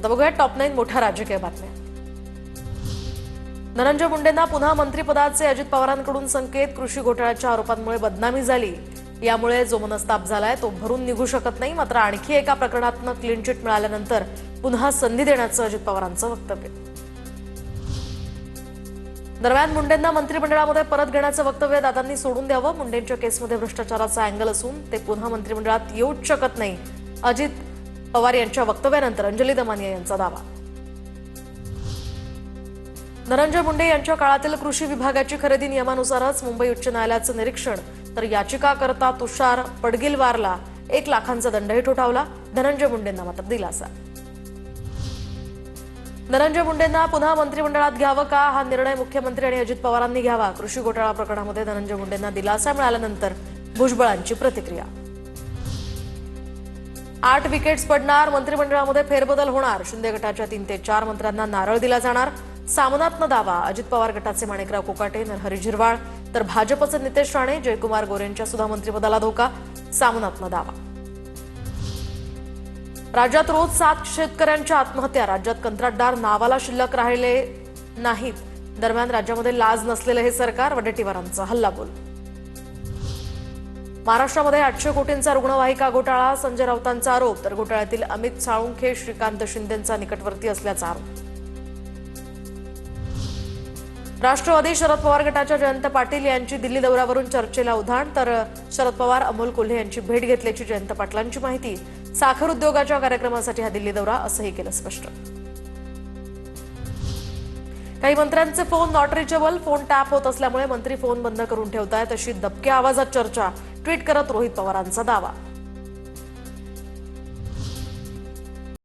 आता बघूया टॉप 9 मोठ्या राजकीय बातम्या। धनंजय मुंडेंना पुन्हा मंत्रिपदाचे अजित पवारांकडून संकेत। कृषी घोटाळ्याच्या आरोपांमुळे बदनामी झाली, यामुळे जो मनस्ताप झालाय तो भरून निघू शकत नाही। मात्र आणखी एका प्रकरणातनं क्लीन चिट मिळाल्यानंतर पुन्हा संधी देण्याचं अजित पवारांचं वक्तव्य। दरम्यान मुंडेंना मंत्रिमंडळामध्ये परत घेण्याचं वक्तव्य दादांनी सोडून द्यावं। मुंडेंच्या केसमध्ये भ्रष्टाचाराचा अँगल असून ते पुन्हा मंत्रिमंडळात येऊच शकत नाही, अजित पवार यांच्या वक्तव्यानंतर अंजली दमानिया यांचा दावा। धनंजय मुंडे यांच्या काळातील कृषी विभागाची खरेदी नियमानुसारच मुंबई उच्च न्यायालयाचं निरीक्षण, तर याचिकाकर्ता तुषार पडगिलवारला 1 लाखांचा दंडही ठोठावला। धनंजय मुंडेंना मात्र दिलासा। धनंजय मुंडेंना पुन्हा मंत्रिमंडळात घ्यावं का, हा निर्णय मुख्यमंत्री आणि अजित पवारांनी घ्यावा। कृषी घोटाळा प्रकरणामध्ये धनंजय मुंडेंना दिलासा मिळाल्यानंतर भुजबळांची प्रतिक्रिया। 8 विकेट्स पडणार, मंत्रिमंडळामध्ये फेरबदल होणार। शिंदे गटाच्या 3 ते 4 मंत्र्यांना नारळ दिला जाणार। सामनात्मक दावा, अजित पवार गटाचे माणिकराव कोकाटे, नरहरी झिरवाळ, तर भाजपचे नितेश राणे, जयकुमार गोरेंच्या सुद्धा मंत्रिपदाला धोका। सामनात्मक दावा। राज्यात रोज 7 शेतकऱ्यांच्या आत्महत्या, राज्यात कंत्राटदार नावाला शिल्लक राहिले नाहीत। दरम्यान राज्यामध्ये लाज नसलेलं हे सरकार, वडेट्टीवारांचा हल्लाबोल। महाराष्ट्रामध्ये 800 कोटींचा रुग्णवाहिका घोटाळा, संजय राऊतांचा आरोप, तर घोटाळ्यातील अमित साळुंखे श्रीकांत शिंदेंचा निकटवर्ती असल्याचा आरोप। राष्ट्रवादी शरद पवार गटाच्या जयंत पाटील यांची दिल्ली दौऱ्यावरून चर्चेला उधाण, तर शरद पवार अमोल कोल्हे यांची भेट घेतल्याची जयंत पाटलांची माहिती। साखर उद्योगाच्या कार्यक्रमासाठी हा दिल्ली दौरा, असंही केलं स्पष्ट। काही मंत्र्यांचे phone not reachable, phone tap होत असल्यामुळे मंत्री फोन बंद करून ठेवतायत, अशी दबक्या आवाजात चर्चा। ट्विट करत रोहित पवारांचा दावा।